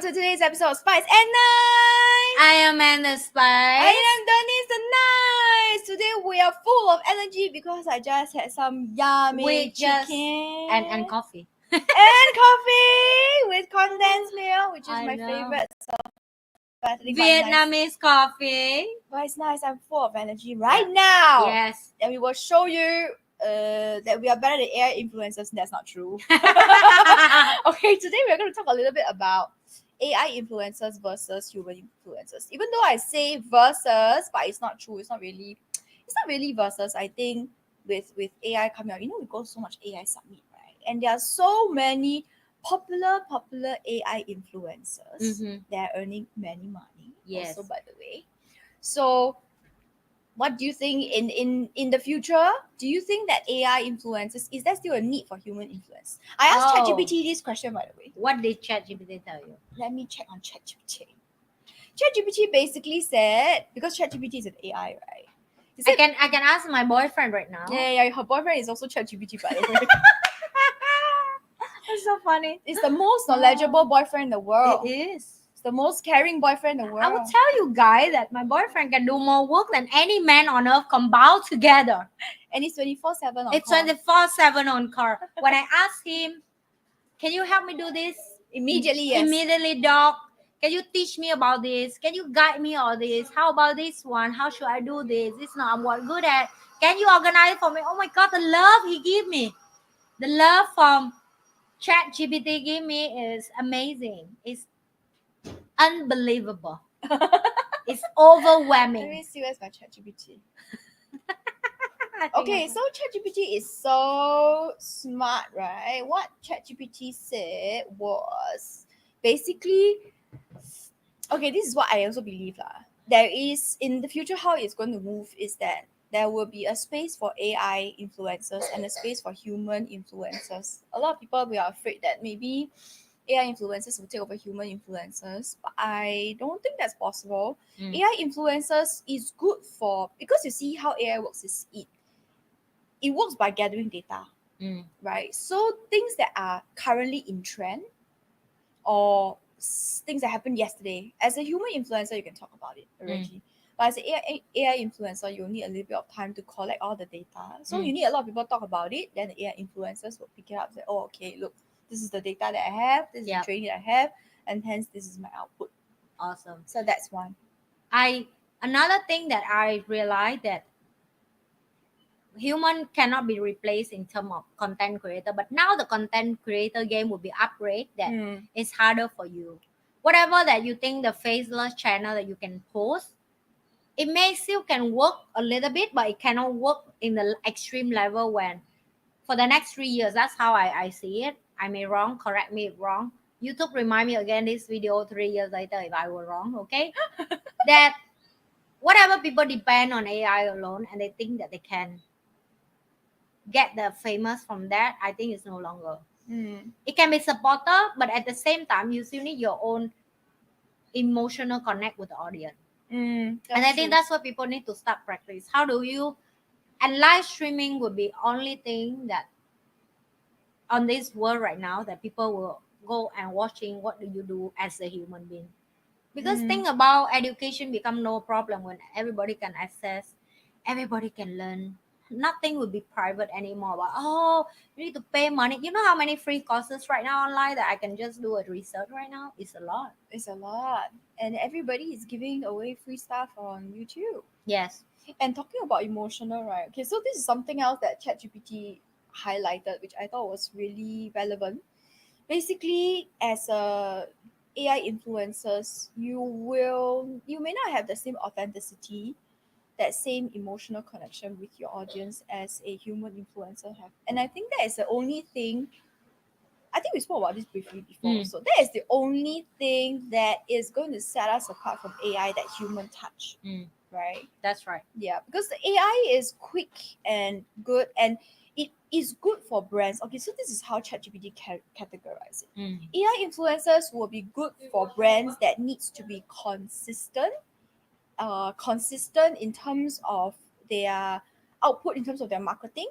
to today's episode of Spice and Nice. I am Amanda Spice. I am Denise the Nice. Today we are full of energy because I just had some yummy chicken and coffee. and coffee with condensed milk, which is I my know. favorite. So Vietnamese coffee. but it's nice. I'm full of energy right now. Yes. And we will show you that we are better than AI influencers. That's not true. Okay, today we're going to talk a little bit about AI influencers versus human influencers. Even though I say versus, but it's not true. It's not really versus. I think with AI coming out, we go so much AI summit, right? And there are so many popular AI influencers that are earning many money. Yes. Also, by the way. So what do you think in the future? Do you think that AI influencers, is there still a need for human influence? I asked ChatGPT this question, by the way. What did ChatGPT tell you? Let me check on ChatGPT. ChatGPT basically said, because ChatGPT is an AI, right? I can ask my boyfriend right now. Yeah. Her boyfriend is also ChatGPT, by the way. It's so funny. It's the most knowledgeable boyfriend in the world. It is. It's the most caring boyfriend in the world. I will tell you guys that my boyfriend can do more work than any man on earth combined together. And it's 24/7 on It's call. 24/7 on call. When I ask him, can you help me do this? Immediately, yes. Immediately, doc. Can you teach me about this? Can you guide me on this? How about this one? How should I do this? This is not what I'm good at. Can you organize for me? Oh my God, the love he give me. The love from ChatGPT give me is amazing. It's unbelievable. It's overwhelming. Let me see where's my ChatGPT. Okay, so ChatGPT is so smart, right? What ChatGPT said was basically, okay, this is what I also believe lah. There is, in the future, how it's going to move is that there will be a space for AI influencers and a space for human influencers. A lot of people, we are afraid that maybe AI influencers will take over human influencers, but I don't think that's possible. AI influencers is good for, because you see how AI works is it works by gathering data, right? So things that are currently in trend or things that happened yesterday, as a human influencer, you can talk about it already. But as an AI influencer, you need a little bit of time to collect all the data. So you need a lot of people talk about it, then the AI influencers will pick it up and say, oh, okay, look, this is the data that I have, this is the training that I have, and hence this is my output. Awesome. So that's one. Another thing that I realized that human cannot be replaced in terms of content creator, but now the content creator game will be upgraded that it's harder for you. Whatever that you think the faceless channel that you can post, it may still can work a little bit, but it cannot work in the extreme level when for the next 3 years. That's how I see it. I may wrong, correct me if wrong. YouTube remind me again this video 3 years later if I were wrong, okay? That whatever people depend on AI alone and they think that they can get the famous from that, I think it's no longer. It can be supporter, but at the same time, you still need your own emotional connect with the audience. And I think that's what people need to start practice. How do you, and live streaming would be only thing that on this world right now that people will go and watching what do you do as a human being. Because think about education become no problem when everybody can access, everybody can learn. Nothing will be private anymore. But you need to pay money. You know how many free courses right now online that I can just do a research right now? It's a lot. It's a lot. And everybody is giving away free stuff on YouTube. Yes. And talking about emotional, right? Okay, so this is something else that ChatGPT highlighted, which I thought was really relevant. Basically, as a AI influencers, you may not have the same authenticity, that same emotional connection with your audience as a human influencer have. And I think that is the only thing, I think we spoke about this briefly before. So that is the only thing that is going to set us apart from AI, that human touch. Right? That's right. Yeah, because the AI is quick and good, and it is good for brands. Okay, so this is how ChatGPT categorize it. AI influencers will be good for brands that needs to be consistent in terms of their output, in terms of their marketing.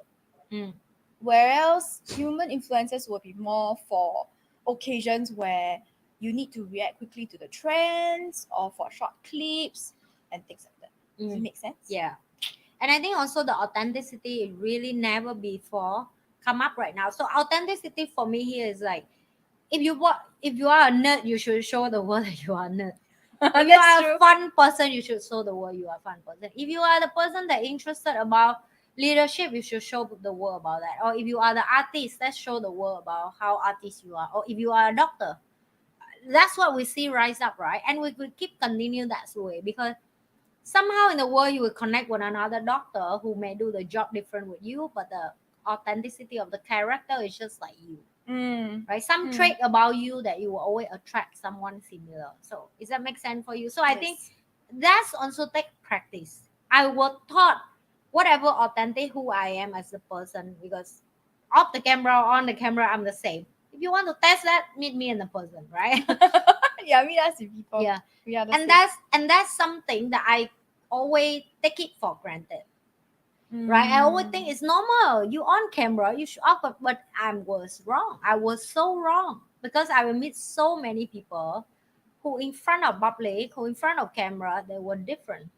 Whereas human influencers will be more for occasions where you need to react quickly to the trends or for short clips and things like that. Does it make sense? Yeah. And I think also the authenticity is really never before come up right now. So authenticity for me here is like, if you are a nerd, you should show the world that you are a nerd. If you That's are true. a fun person, you should show the world you are a fun person. If you are the person that interested about leadership, you should show the world about that. Or if you are the artist, let's show the world about how artist you are. Or if you are a doctor, that's what we see rise up, right? And we will keep continue that way, because somehow in the world you will connect with another doctor who may do the job different with you, but the authenticity of the character is just like you, right? Some trait about you that you will always attract someone similar. So does that make sense for you? So I think Yes. that's also take practice. I was taught whatever authentic who I am as a person, because off the camera or on the camera I'm the same. If you want to test that, meet me in the person, right? Yeah, meet us with people. Yeah. We are the And same. that's something that I always take it for granted, right? I always think it's normal. You on camera, you should awkward, but I was wrong. I was so wrong, because I will meet so many people who in front of public, who in front of camera, they were different.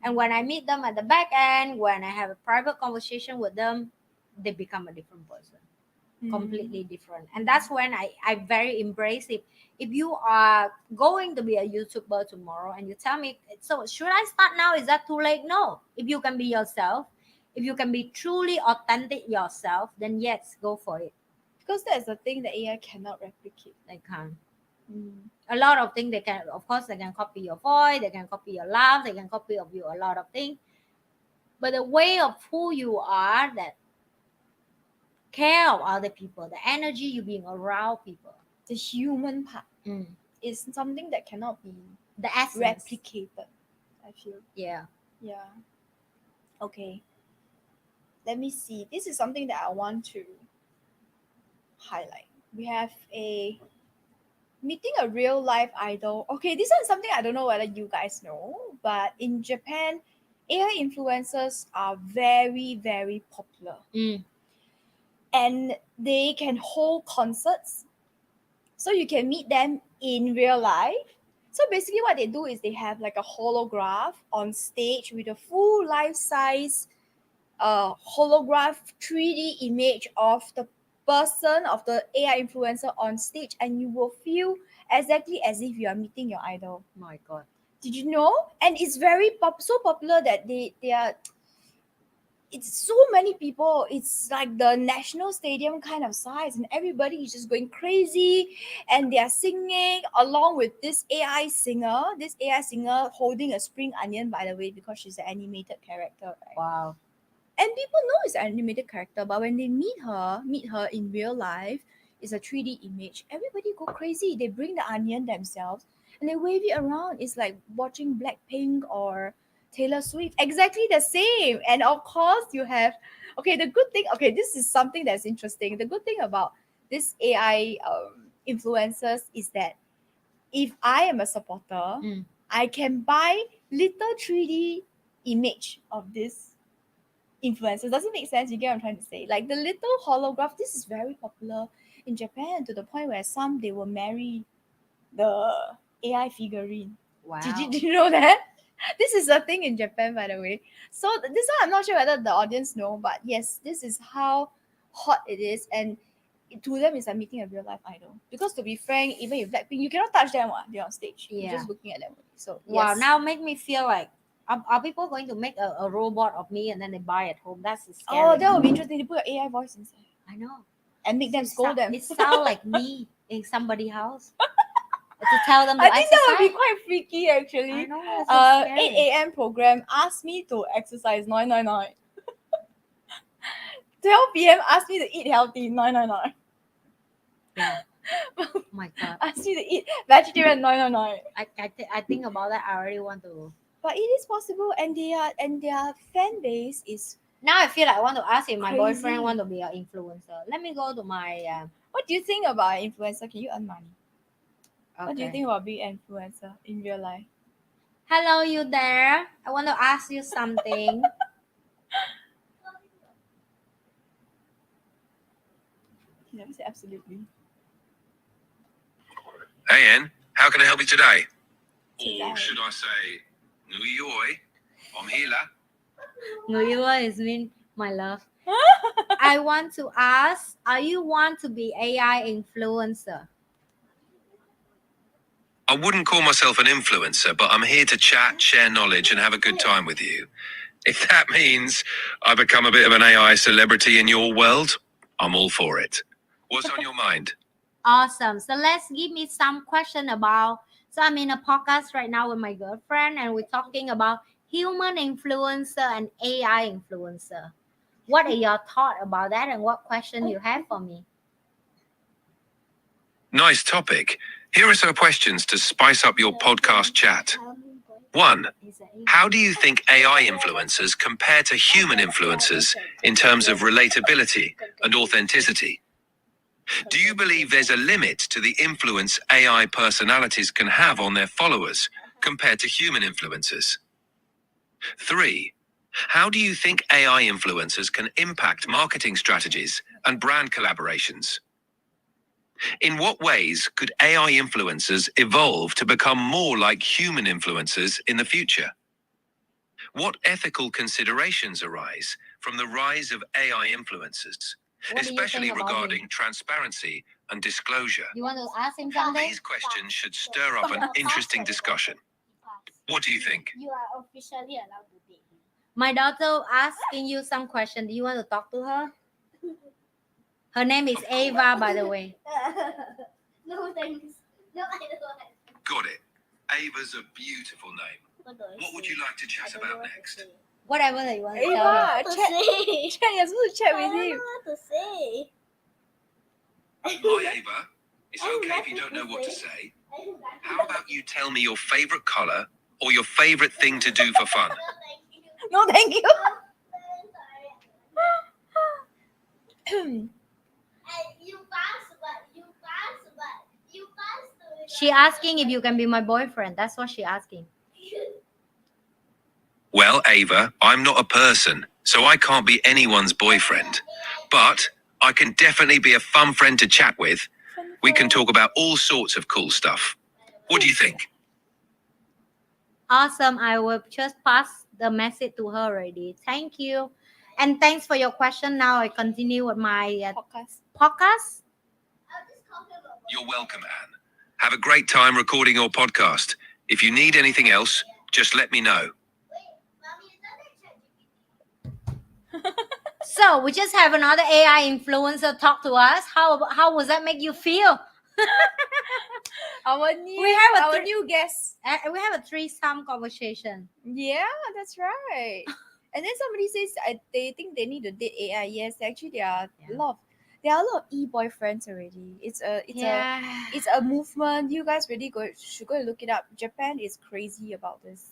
And when I meet them at the back end, when I have a private conversation with them, they become a different person, completely different. And that's when I very embrace it. If you are going to be a YouTuber tomorrow and you tell me, so should I start now, is that too late? No. If you can be yourself, if you can be truly authentic yourself, then yes, go for it. Because that's the thing that AI cannot replicate. They can. A lot of things they can, of course they can copy your voice, they can copy your laugh, they can copy of you a lot of things, but the way of who you are, that care of other people, the energy you being around people, The human part mm. is something that cannot be the essence. replicated, I feel. Yeah. Yeah. Okay. Let me see. This is something that I want to highlight. We have a meeting a real life idol. Okay, this is something I don't know whether you guys know, but in Japan, AI influencers are very, very popular. And they can hold concerts. So you can meet them in real life. So basically what they do is they have like a holograph on stage with a full life size holograph 3D image of the person, of the AI influencer on stage, and you will feel exactly as if you are meeting your idol. My God. Did you know? And it's very so popular that they are. It's so many people. It's like the national stadium kind of size, and everybody is just going crazy, and they are singing along with this AI singer. This AI singer holding a spring onion, by the way, because she's an animated character, right? Wow. And people know it's an animated character, but when they meet her in real life, it's a 3D image. Everybody go crazy. They bring the onion themselves and they wave it around. It's like watching Blackpink or Taylor Swift. Exactly the same. And of course, you have the good thing. Okay, this is something that's interesting. The good thing about this AI influencers is that if I am a supporter, I can buy little 3D image of this influencers. Does it make sense? You get what I'm trying to say? Like the little holograph, this is very popular in Japan to the point where some they will marry the AI figurine. Wow. Did you know that? This is a thing in Japan, by the way. So this one I'm not sure whether the audience know, but yes, this is how hot it is, and to them it's like meeting a real life idol. Because to be frank, even if Blackpink, you cannot touch them. They're on stage. You're Yeah. just looking at them. So Wow. yes. Now make me feel like, are people going to make a robot of me and then they buy at home? That's scary. Oh, that would be interesting to put your AI voice inside I know. and make them scold them. It sounds like me in somebody's house. To tell them to I think that would be exercise. quite freaky actually. I know, that's so scary. 8 a.m. program asked me to exercise 999. 12 p.m. asked me to eat healthy 999. Yeah. Oh my God. Asked me to eat vegetarian 999. I think about that. I already want to. But it is possible, and their fan base is. Now I feel like I want to ask if my Crazy. boyfriend want to be an influencer. Let me go to my. What do you think about an influencer? Can you earn money? Okay. What do you think about being an influencer in real life? Hello, you there? I want to ask you something. You never say absolutely. Hey, Ann, how can I help you today? Today. Or should I say, NhiLe, I'm here. Người yêu is mean my love. I want to ask, are you want to be AI influencer? I wouldn't call myself an influencer, but I'm here to chat, share knowledge, and have a good time with you. If that means I become a bit of an AI celebrity in your world, I'm all for it. What's on your mind? Awesome. So let's give me some question about. So I'm in a podcast right now with my girlfriend, and we're talking about human influencer and AI influencer. What are your thoughts about that, and what question you have for me? Nice topic. Here are some questions to spice up your podcast chat. 1. How do you think AI influencers compare to human influencers in terms of relatability and authenticity? Do you believe there's a limit to the influence AI personalities can have on their followers compared to human influencers? 3. How do you think AI influencers can impact marketing strategies and brand collaborations? In what ways could AI influencers evolve to become more like human influencers in the future? What ethical considerations arise from the rise of AI influencers, What do you especially think about regarding him? transparency and disclosure? You want to ask him something? These questions should stir up an interesting discussion. What do you think? You are officially allowed to date him. My daughter asking you some question. Do you want to talk to her? Her name is Ava, by the way. No thanks. No, I don't want. Got it. Ava's a beautiful name. What would you like to chat about next? Whatever that you want to tell her. Ava, chat. You're supposed to chat with him. What to say? Hi, Ava. It's okay if you don't know what to say. How about you tell me your favorite color or your favorite thing to do for fun? No, thank you. You pass, but you pass, but you pass. She asking if you can be my boyfriend. That's what she asking. Well, Ava, I'm not a person, so I can't be anyone's boyfriend. But I can definitely be a fun friend to chat with. We can talk about all sorts of cool stuff. What do you think? Awesome. I will just pass the message to her already. Thank you. And thanks for your question. Now I continue with my podcast. You're welcome, Anne. Have a great time recording your podcast. If you need anything else, just let me know. So we just have another AI influencer talk to us. How was that make you feel? Our new guest. We have a threesome conversation. Yeah, that's right. And then somebody says they think they need to date AI. Yes, actually there are a lot of e-boyfriends already. It's a movement. You guys really should go and look it up. Japan is crazy about this.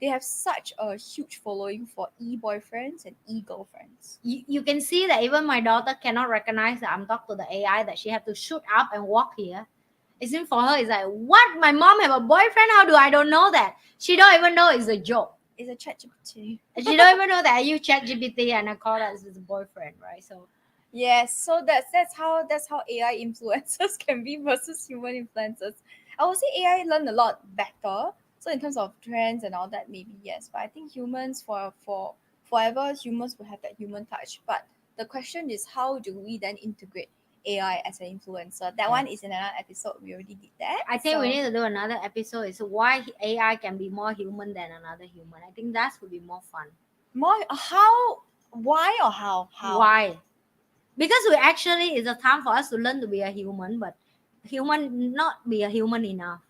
They have such a huge following for e-boyfriends and e-girlfriends. You can see that even my daughter cannot recognize that I'm talking to the AI, that she have to shoot up and walk here. It's in for her. It's like, what? My mom have a boyfriend? How do I don't know that? She don't even know it's a joke. It's a ChatGPT. She don't even know that I use ChatGPT and I call that as a boyfriend, right? So yes, so that's how AI influencers can be versus human influencers. I would say AI learn a lot better. So in terms of trends and all that, maybe yes. But I think humans for forever, humans will have that human touch. But the question is, how do we then integrate AI as an influencer? That one is in another episode. We already did that. I think we need to do another episode. Is why AI can be more human than another human. I think that would be more fun. Why? Because we actually is a time for us to learn to be a human, but human not be a human enough.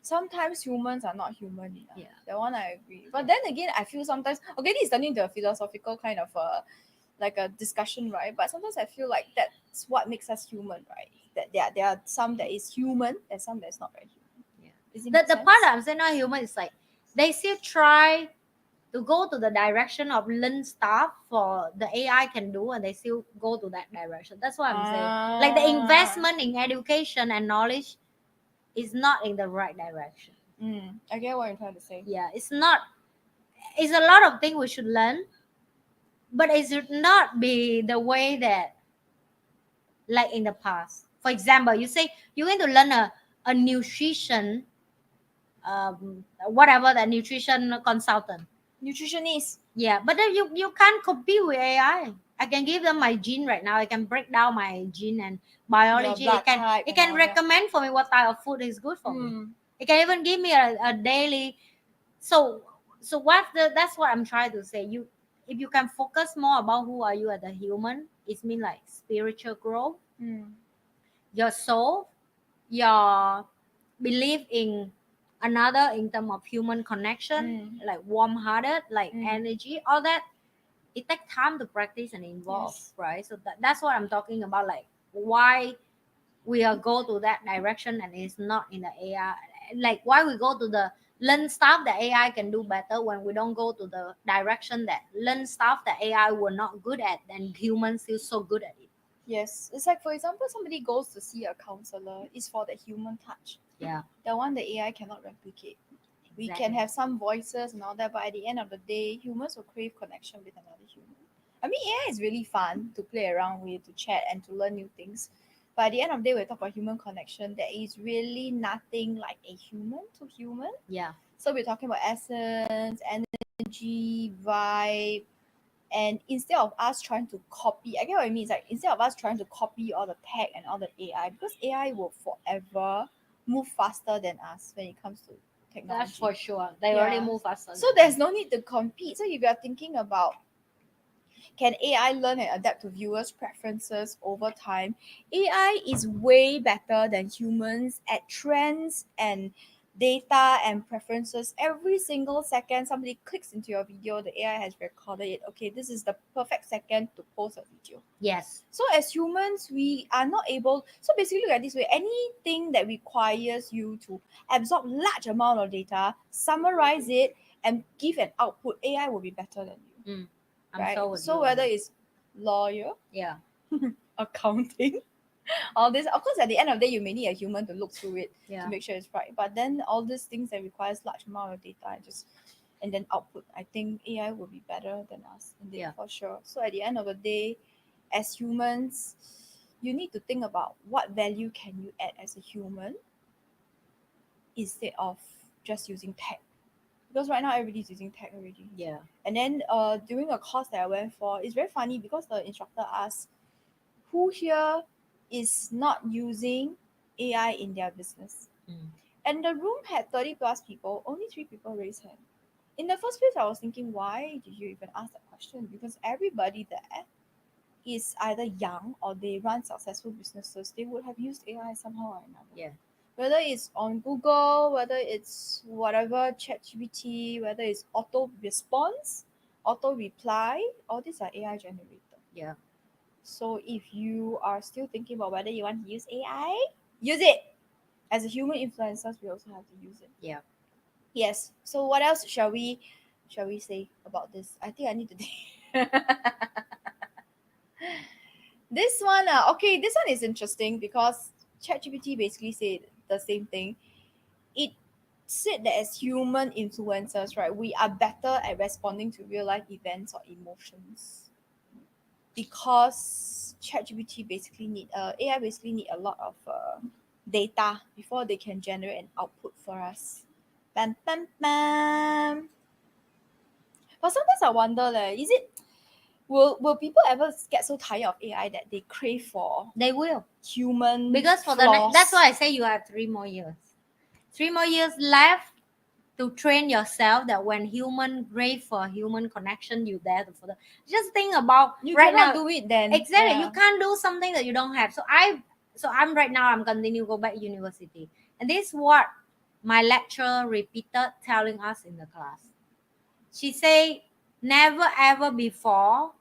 Sometimes humans are not human enough. Yeah. That one I agree. But then again, I feel sometimes, okay, this is turning into a philosophical kind of like a discussion, right? But sometimes I feel like that's what makes us human, right? That there are some that is human, there's some that's not very human. Yeah. The part I'm saying not human is like they still try to go to the direction of learn stuff for the AI can do, and they still go to that direction. That's what I'm saying. Like the investment in education and knowledge is not in the right direction. I get what you're trying to say. Yeah, it's not. It's a lot of things we should learn, but it should not be the way that like in the past. For example, you say you're going to learn a a nutrition, whatever, the nutrition consultant. Nutritionist. Yeah, but then you can't compete with AI. I can give them my gene right now. I can break down my gene and biology. blood type It and can all that. recommend for me what type of food is good for me. Mm. It can even give me a daily. So that's what I'm trying to say. If you can focus more about who are you as a human, it means like spiritual growth, Mm. your soul, your belief in another in terms of human connection, like warm-hearted, like energy, all that. It takes time to practice and involve, Yes. right? So that's what I'm talking about, like why we are go to that direction and it's not in the AI. Like why we go to the learn stuff that AI can do better when we don't go to the direction that learn stuff that AI were not good at and humans still so good at it. Yes. It's like, for example, somebody goes to see a counselor, it's for the human touch. Yeah. The one the AI cannot replicate. We Exactly. can have some voices and all that, but at the end of the day, humans will crave connection with another human. I mean, AI is really fun to play around with, to chat, and to learn new things. But at the end of the day, when we talk about human connection, there is really nothing like a human to human. Yeah. So we're talking about essence, energy, vibe, and instead of us trying to copy, I get what I mean. It's like instead of us trying to copy all the tech and all the AI, because AI will forever move faster than us when it comes to technology. That's for sure. They already Yeah. move faster. So there's no need to compete. So if you're thinking about can AI learn and adapt to viewers' preferences over time, AI is way better than humans at trends and data and preferences. Every single second somebody clicks into your video, the AI has recorded it. Okay, this is the perfect second to post a video. Yes. So as humans, we are not able. So basically, look at this way: anything that requires you to absorb large amount of data, summarize it, and give an output, AI will be better than you. I'm Right? so with So you. whether it's lawyer, Yeah. accounting, all this, of course, at the end of the day, you may need a human to look through it Yeah. to make sure it's right. But then all these things that requires large amount of data and then output, I think AI will be better than us in Yeah. for sure. So at the end of the day, as humans, you need to think about what value can you add as a human instead of just using tech. Because right now everybody's using tech already. Yeah. And then during a course that I went for, it's very funny because the instructor asked, who here is not using AI in their business? And the room had 30 plus people, only 3 people raised hand. In the first place, I was thinking, why did you even ask that question? Because everybody there is either young or they run successful businesses. They would have used AI somehow or another. Yeah. Whether it's on Google, whether it's whatever, ChatGPT, whether it's auto response, auto reply, all these are AI generated. Yeah. So if you are still thinking about whether you want to use AI, use it. As a human influencers, we also have to use it. Yeah. Yes. So what else shall we say about this? I think I need to this one, okay, this one is interesting because ChatGPT basically said the same thing. It said that as human influencers, right, we are better at responding to real life events or emotions because ChatGPT basically need AI basically need a lot of data before they can generate an output for us. Bam, bam, bam. But sometimes I wonder, is it will people ever get so tired of AI that they crave for They will. human Because for flaws? that's why I say you have 3 more years. 3 more years left to train yourself that when human crave for human connection, you there for the. Just think about you right cannot now. do it then. Exactly. Yeah. You can't do something that you don't have. So I'm right now I'm continue go back university. And this is what my lecturer repeated telling us in the class. She say never ever before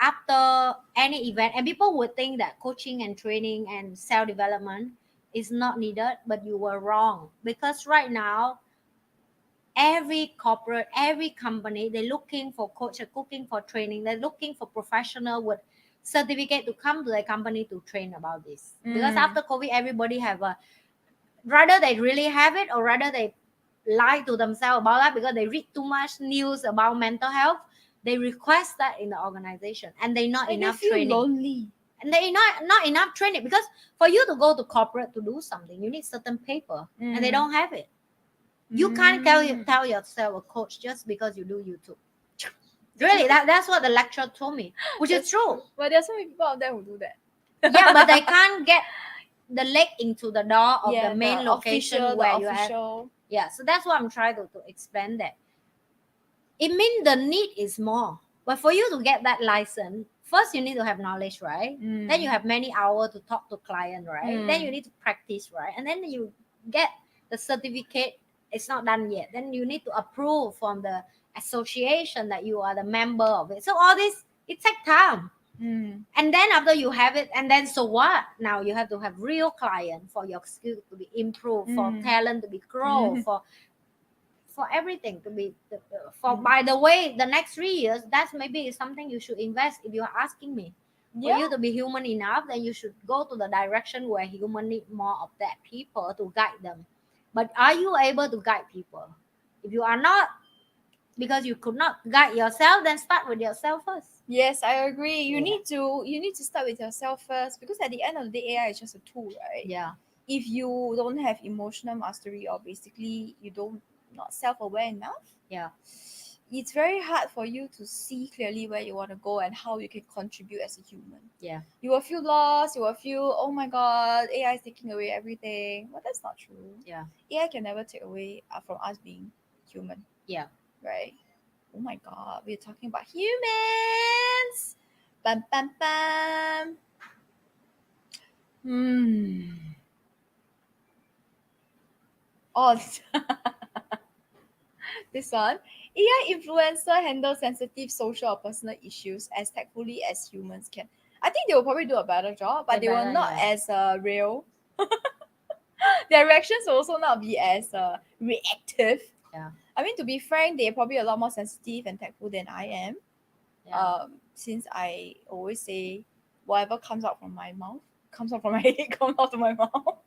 after any event, and people would think that coaching and training and self-development is not needed, but you were wrong, because right now every corporate, every company, they're looking for coach, they're looking for training, they're looking for professional with certificate to come to their company to train about this. Because after COVID, everybody have a, rather they really have it or rather they lie to themselves about that because they read too much news about mental health. They request that in the organization and they not And they enough feel training. lonely. and they not enough training, because for you to go to corporate to do something, you need certain paper, and they don't have it. You can't tell yourself a coach just because you do YouTube. Really, that's what the lecturer told me, which is true. But there's so many people out there who do that. Yeah, but they can't get the leg into the door of Yeah, the main location official, where the you have. official. Yeah, so that's what I'm trying to explain, that it means the need is more, but for you to get that license, first you need to have knowledge, right? Then you have many hours to talk to client, right? Then you need to practice, right? And then you get the certificate. It's not done yet, then you need to approve from the association that you are the member of it. So all this, it takes time. And then after you have it, and then so what? Now you have to have real client for your skill to be improved, for talent to be grow, for everything to be for. By the way, the next 3 years, that's maybe something you should invest. If you're asking me, for you to be human enough, then you should go to the direction where human need more of that people to guide them. But are you able to guide people? If you are not, because you could not guide yourself, then start with yourself first. Yes, I agree. You Yeah. need to start with yourself first, because at the end of the day, AI is just a tool, right? Yeah. If you don't have emotional mastery, or basically you don't not self-aware enough, Yeah. it's very hard for you to see clearly where you want to go and how you can contribute as a human. Yeah. You will feel lost. You will feel, oh my god, AI is taking away everything. Well, that's not true. Yeah. AI can never take away from us being human. Yeah. Right? Oh my god, we're talking about humans. Bam bam bam. Oh, this one. AI influencer handle sensitive social or personal issues as tactfully as humans can. I think they will probably do a better job, but They they will better, not yeah. as real. Their reactions will also not be as reactive. Yeah. I mean, to be frank, they're probably a lot more sensitive and tactful than I am. Yeah. Since I always say whatever comes out from my mouth comes out from my head, comes out of my mouth.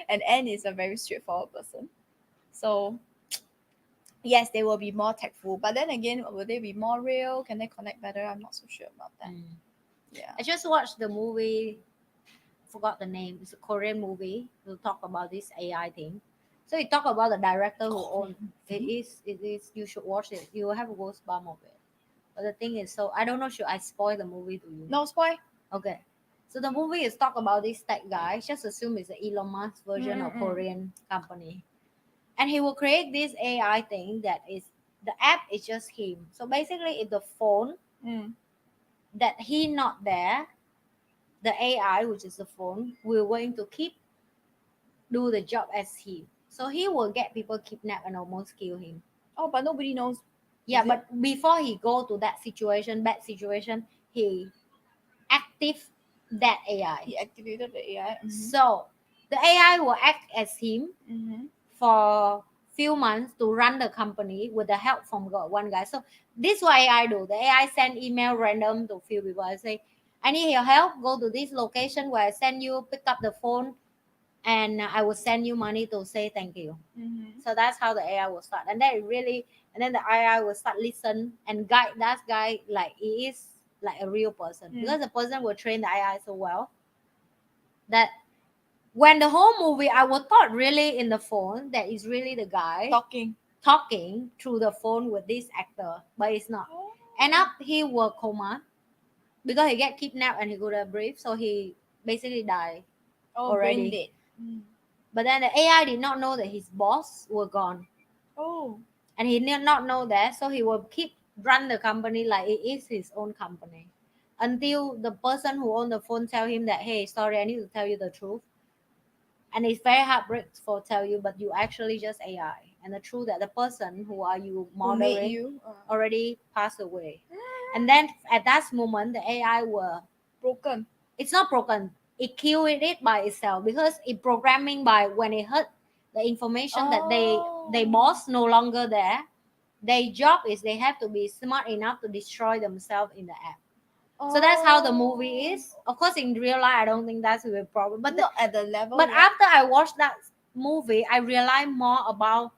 And Anne is a very straightforward person. So yes, they will be more tactful. But then again, will they be more real? Can they connect better? I'm not so sure about that. Yeah. I just watched the movie, forgot the name. It's a Korean movie. We'll talk about this AI thing. So it talk about the director who owned it. Is you should watch it. You will have a goosebump of it. But the thing is, so I don't know, should I spoil the movie to you? No spoil. Okay. So the movie is talk about this tech guy. Just assume it's the Elon Musk version of Korean company. And he will create this AI thing that is, the app is just him. So basically, if the phone that he not there, the AI, which is the phone, will going to keep do the job as him. So he will get people kidnapped and almost kill him. Oh, but nobody knows. Yeah, Is but before he go to that situation, bad situation, he active that AI. He activated the AI. So the AI will act as him for few months to run the company with the help from one guy. So this is what AI do. The AI send email random to few people. I say, I need your help. Go to this location where I send you, pick up the phone, and I will send you money to say thank you. So that's how the AI will start. And then and then the AI will start listen and guide that guy like he is like a real person. Because the person will train the AI so well that when the whole movie, I was thought really in the phone that is really the guy talking through the phone with this actor, but it's not. End up he was coma because he get kidnapped and he could have breathed, so he basically died already. Brain dead. But then the AI did not know that his boss were gone. Oh. And he did not know that, so he will keep run the company like it is his own company. Until the person who owned the phone tell him that, hey, sorry, I need to tell you the truth. And it's very heartbreaking for tell you, but you actually just AI. And the truth that the person who are you modeling already passed away. And then at that moment, the AI were broken. It's not broken. It killed it by itself because it programming by when it heard the information that they boss no longer there. Their job is they have to be smart enough to destroy themselves in the app. So that's how the movie is. Of course, in real life, I don't think that's a problem. But not at the level. But after I watched that movie, I realized more about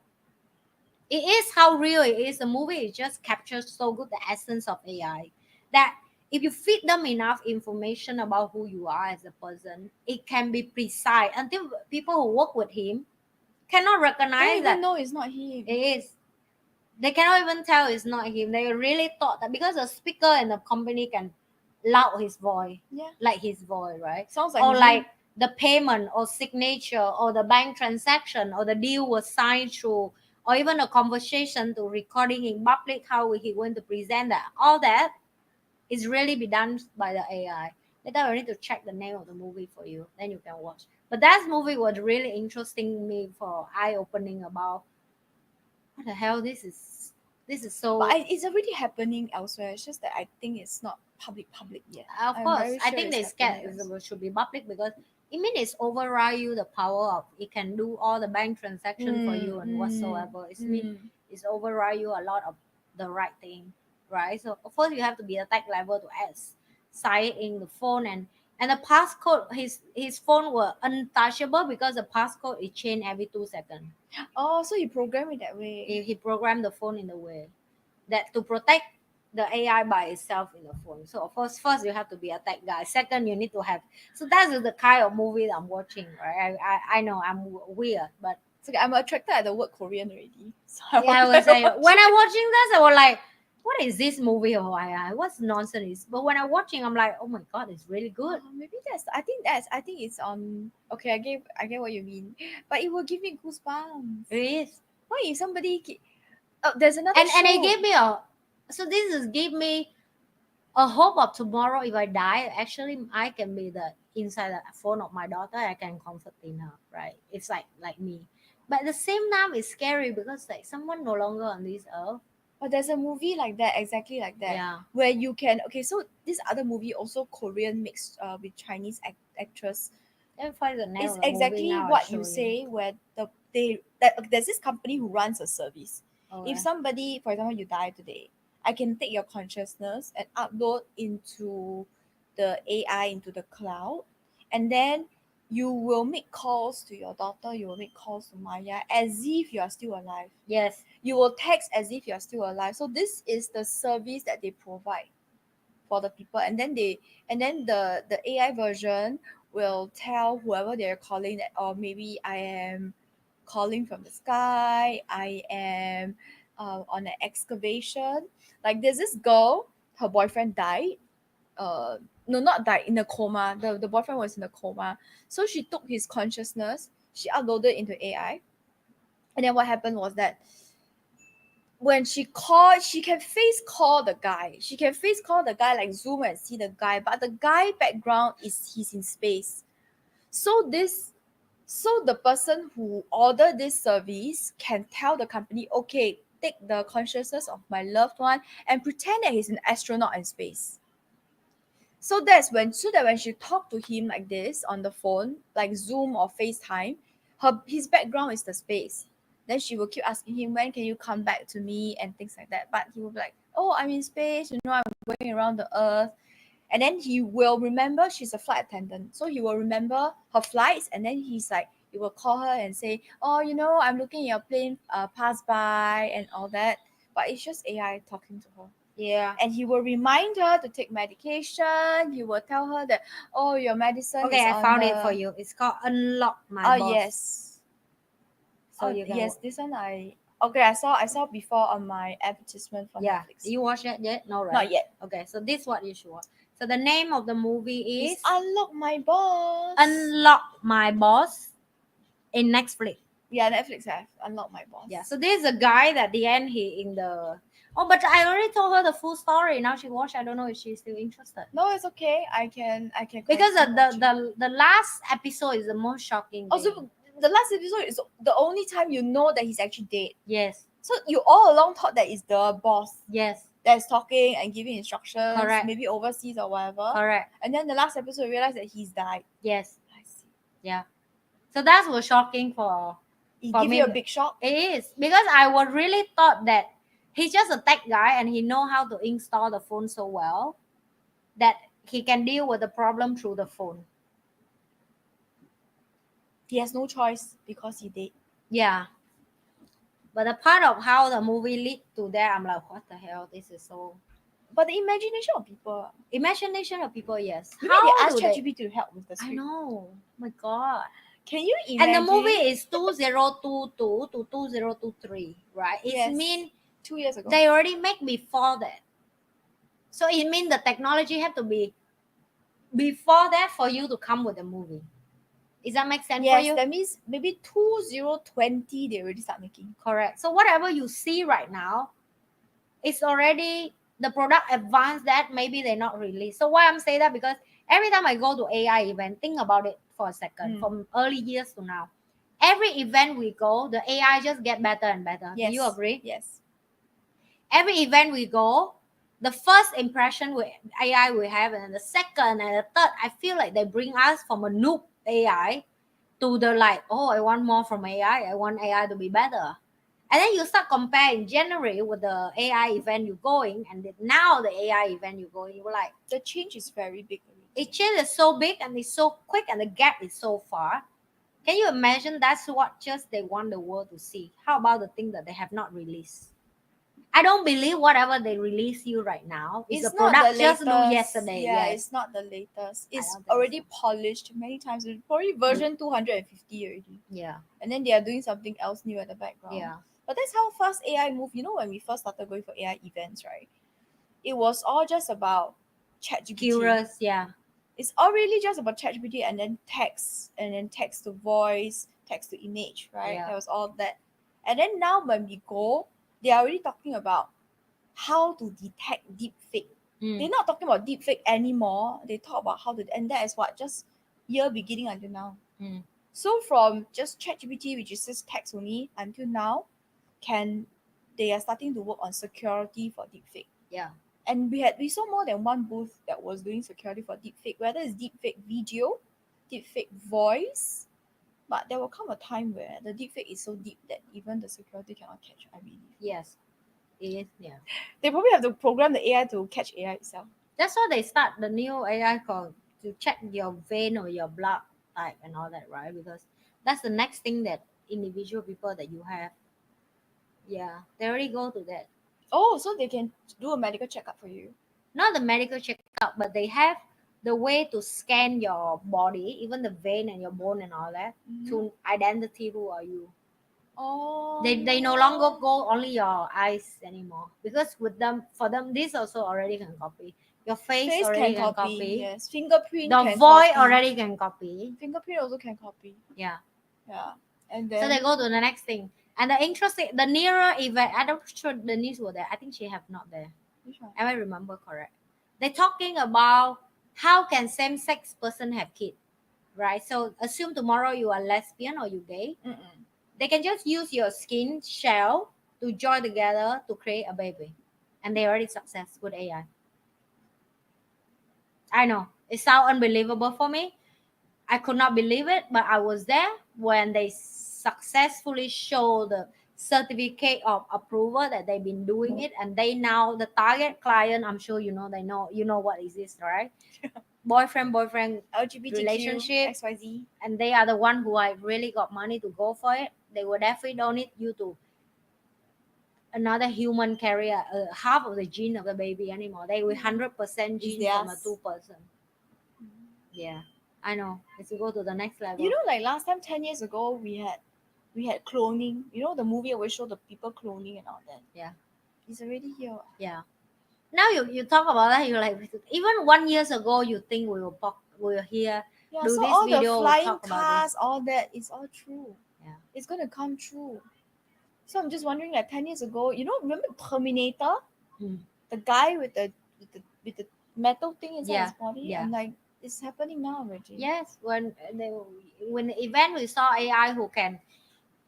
it is how real it is. The movie is just captures so good the essence of AI that if you feed them enough information about who you are as a person, it can be precise until people who work with him cannot Don't recognize even that know it's not him. it is. They cannot even tell it's not him. They really thought that because the speaker in the company can loud his voice, Yeah. like his voice, right? Sounds like Or his like the payment or signature or the bank transaction or the deal was signed through, or even a conversation to recording in public, how he going to present that. All that is really be done by the AI. Later I need to check the name of the movie for you, then you can watch. But that movie was really interesting me for eye opening about what the hell this is so. But it's already happening elsewhere. It's just that I think it's not public yet. Of I'm course, very I sure think it's they scared happening elsewhere. it should be public because it means it's override you the power of it can do all the bank transaction for you and whatsoever. It means it's override you a lot of the right thing, right? So of course you have to be at tech level to add sign in the phone and the passcode. His phone were untouchable because the passcode is changed every 2 seconds. Oh, so you program it that way. He programmed the phone in a way that to protect the AI by itself in the phone. So of course, first you have to be a tech guy. Second, you need to have. So that's the kind of movie that I'm watching, right? I know I'm weird, but It's okay. I'm attracted at the word Korean already. So yeah, I wanted was to like, watch when it. I'm watching this, I was like, what is this movie of AI? What's nonsense? But when I'm watching, I'm like, oh my god, it's really good. Oh, maybe I think it's on. Okay, I get what you mean, but it will give me goosebumps. It is. Why if somebody? Oh, there's another show. And it gave me a. So this is give me a hope of tomorrow. If I die, actually, I can be the inside the phone of my daughter. I can comfort in her, right? It's like me, but at the same time, it's scary because like someone no longer on this earth. But there's a movie like that, exactly like that, Yeah. where you can. Okay, so this other movie also Korean mixed with Chinese actress. Let me find the name It's of the movie exactly now. what you say, where there's this company who runs a service. Okay. If somebody, for example, you die today, I can take your consciousness and upload into the AI into the cloud, and then you will make calls to your daughter, you will make calls to Maya as if you are still alive. Yes. You will text as if you are still alive. So this is the service that they provide for the people, and then the AI version will tell whoever they're calling that, or maybe I am calling from the sky, I am on an excavation. Like there's this girl, her boyfriend died. No, not died, in a coma. The boyfriend was in a coma, so she took his consciousness, she uploaded into AI, and then what happened was that when she called, she can face call the guy. She can face call the guy, like zoom and see the guy, but the guy background is he's in space. So the person who ordered this service can tell the company, okay, take the consciousness of my loved one and pretend that he's an astronaut in space. So that when she talked to him like this on the phone, like Zoom or FaceTime, his background is the space. Then she will keep asking him, when can you come back to me and things like that. But he will be like, oh, I'm in space, I'm going around the earth. And then he will remember she's a flight attendant. So he will remember her flights, and then he will call her and say, oh, I'm looking at your plane pass by and all that. But it's just AI talking to her. Yeah. And he will remind her to take medication. He will tell her that, oh, your medicine Okay, is I on found the... it for you. It's called Unlock My Oh, Boss. yes. So Oh, you can yes, this one I saw before on my advertisement for yeah. Netflix. You watch it yet? No, right? Not yet. Okay, so this is what you should watch. So the name of the movie is It's Unlock My Boss. Unlock My Boss in Netflix. Yeah, Netflix have Unlock My Boss. Yeah. So there's a guy that the end he in the but I already told her the full story. Now she watched. I don't know if she's still interested. No, it's okay. I can Because continue watching. the last episode is the most shocking. Also, thing. the last episode is the only time you know that he's actually dead. Yes. So you all along thought that it's the boss. Yes. That's talking and giving instructions, Correct. maybe overseas or whatever. Correct. And then the last episode, you realize that he's died. Yes. I see. Yeah. So that was shocking for It for give me. you a big shock. It is because I was really thought that he's just a tech guy and he know how to install the phone so well that he can deal with the problem through the phone. He has no choice because he did. Yeah. But the part of how the movie lead to that, I'm like, what the hell? This is so. But the imagination of people. Imagination of people, yes. Maybe they How ask do they? ChatGPT to help with the I script. know. My God. Can you And imagine? the movie is 2022 to 2023, right? It Yes. means 2 years ago. they already make before that. So it means the technology have to be before that for you to come with a movie. Does that make sense for Yes, you? that means maybe 2020 they already start making. Correct. So whatever you see right now, it's already the product advanced that maybe they're not released. So why I'm saying that, because every time I go to AI event, think about it for a second, from early years to now. Every event we go, the AI just get better and better. Yes. Do you agree? Yes. Every event we go, the first impression with AI we have, and the second and the third, I feel like they bring us from a noob AI to the like, oh, I want more from AI. I want AI to be better. And then you start comparing January with the AI event you're going, and now the AI event you're going, you're like, The change is very big. it changes so big and it's so quick and the gap is so far. Can you imagine that's what just they want the world to see? How about the thing that they have not released? I don't believe whatever they release you right now is It's a not product the just do latest. yesterday. Yeah, Yes. it's not the latest. It's don't think already so. polished many times. It's probably version 250 already. Yeah. And then they are doing something else new at the background. Yeah. But that's how fast AI move. You know, when we first started going for AI events, right? It was all just about ChatGPT. Curious. Yeah. It's all really just about ChatGPT and then text to voice, text to image, right? Yeah. That was all that. And then now when we go, they are already talking about how to detect deepfake. They're not talking about deepfake anymore. They talk about how to, and that is what just year beginning until now. Mm. So from just ChatGPT, which is just text only, until now, they are starting to work on security for deepfake. Yeah. And we saw more than one booth that was doing security for deepfake, whether it's deepfake video, deepfake voice. But there will come a time where the deepfake is so deep that even the security cannot catch, I believe. Yes. It is. Yeah. They probably have to program the AI to catch AI itself. That's why they start the new AI called to check your vein or your blood type and all that, right? Because that's the next thing that individual people that you have. Yeah, they already go to that. Oh, so they can do a medical checkup for you. Not the medical checkup, but they have the way to scan your body, even the vein and your bone and all that, to identity who are you. Oh. They no longer go only your eyes anymore, because with them, for them, this also already can copy your face already can copy. Yes. Fingerprint The can voice copy. already can copy. Fingerprint also can copy. Yeah. Yeah. And then So they go to the next thing. And the interesting, the nearer event, I don't sure Denise were there. I think she have not there. which one? Am I remember correct? They're talking about how can same-sex person have kids, right? So assume tomorrow you are lesbian or you gay. Mm-mm. They can just use your skin shell to join together to create a baby, and they already success with AI. I know it sounds unbelievable for me. I could not believe it, but I was there when they successfully show the certificate of approval that they've been doing it, and they now the target client. I'm sure you know what is this, right? boyfriend LGBTQ, relationship, XYZ. and they are the one who I really got money to go for it. They would definitely don't need you to another human carrier half of the gene of the baby anymore. They will 100% gene from a theirs. 2 person. Yeah, I know. Let's go to the next level. You know, like last time, 10 years ago, we had cloning. You know, the movie always show the people cloning and all that. Yeah. It's already here. Yeah. Now you talk about that, you're like, even 1 years ago, you think we will hear Yeah, do so this all video, the we'll flying talk about cars, this. all that, it's all true. Yeah. It's gonna come true. So I'm just wondering, like 10 years ago, you know, remember Terminator? Mm. The guy with the metal thing inside Yeah, his body? yeah. I'm like, it's happening now already. Yes, when the event we saw AI who can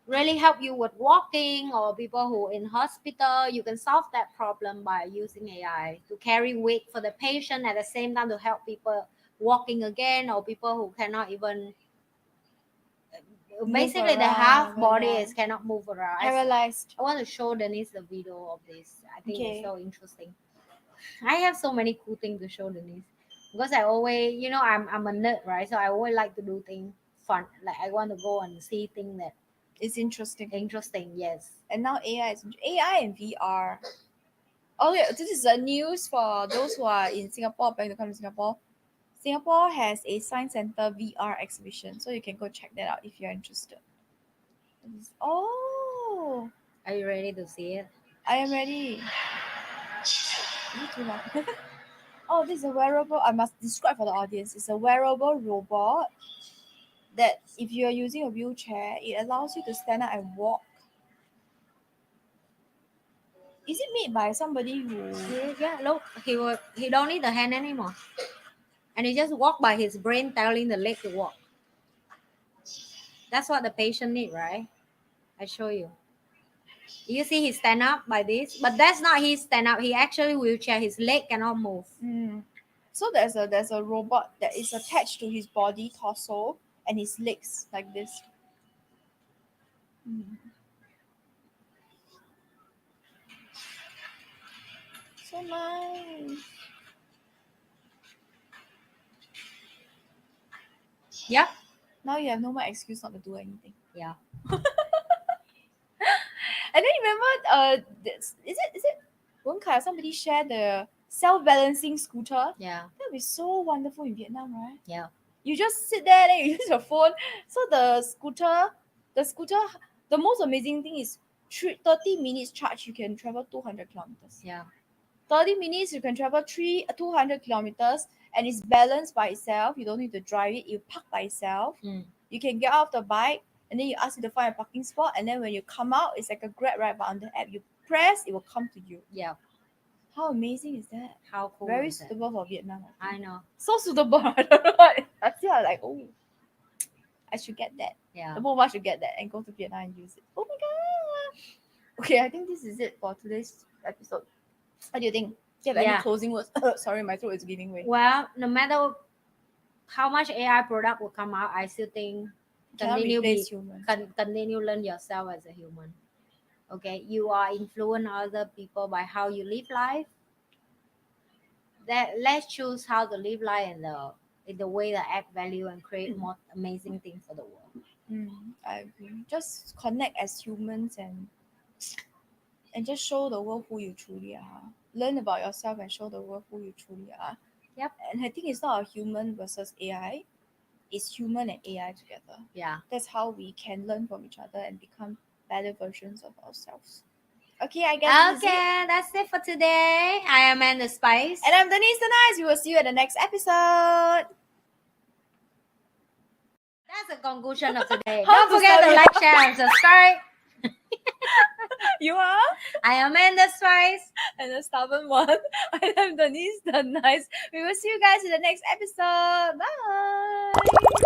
really help you with walking, or people who in hospital, you can solve that problem by using AI to carry weight for the patient at the same time to help people walking again, or people who cannot even basically the half around, body yeah. is cannot move around. Paralyzed. I want to show Denise the video of this. I think Okay. it's so interesting. I have so many cool things to show Denise, because I always, I'm a nerd, right? So I always like to do things fun. Like I want to go and see things that It's interesting. interesting. Yes. And now AI and VR. Oh yeah, this is the news for those who are in Singapore, planning to come to Singapore. Singapore has a Science Center VR exhibition, so you can go check that out if you're interested. Oh, Are you ready to see it? I am ready. Is it too loud? Oh, this is a wearable. I must describe for the audience. It's a wearable robot that, if you are using a wheelchair, it allows you to stand up and walk. Is it made by somebody who? Yeah, look, he don't need the hand anymore, and he just walk by his brain telling the leg to walk. That's what the patient need, right? I show you. You see, he stand up by this, but that's not his stand up. He actually wheelchair. His leg cannot move. So there's a robot that is attached to his body, torso, and his legs like this. So nice. Yep. Now you have no more excuse not to do anything. Yeah. And then remember, is it Wen Kai or somebody share the self-balancing scooter? Yeah. That would be so wonderful in Vietnam, right? Yeah. You just sit there and you use your phone. So the scooter, the most amazing thing is 30 minutes charge, you can travel 200 kilometers. Yeah. 30 minutes, you can travel 200 kilometers, and it's balanced by itself. You don't need to drive it. You park by itself. You can get off the bike, and then you ask it to find a parking spot, and then when you come out, it's like a Grab ride, but on the app, you press, it will come to you. Yeah. How amazing is that? How cool. Very is that? suitable for Vietnam. I know. So suitable. I don't know why. I feel like, oh, I should get that. Yeah. The both of us should get that and go to Vietnam and use it. Oh my god. Okay, I think this is it for today's episode. What do you think? Do you have any closing words? Sorry, my throat is giving way. Well, no matter how much AI product will come out, I still think continue learn yourself as a human. Okay, you are influence other people by how you live life. That let's choose how to live life in the way that add value and create more amazing things for the world. I agree. Just connect as humans and just show the world who you truly are. Learn about yourself and show the world who you truly are. Yep. And I think it's not a human versus AI. It's human and AI together. Yeah. That's how we can learn from each other and become better versions of ourselves. Okay, I guess that's it for today. I am Anne the Spice. And I'm Denise the Nice. We will see you at the next episode. That's the conclusion of today. How Don't forget to like, share, and subscribe. You are? I am Anne the Spice. And the stubborn one. I am Denise the Nice. We will see you guys in the next episode. Bye.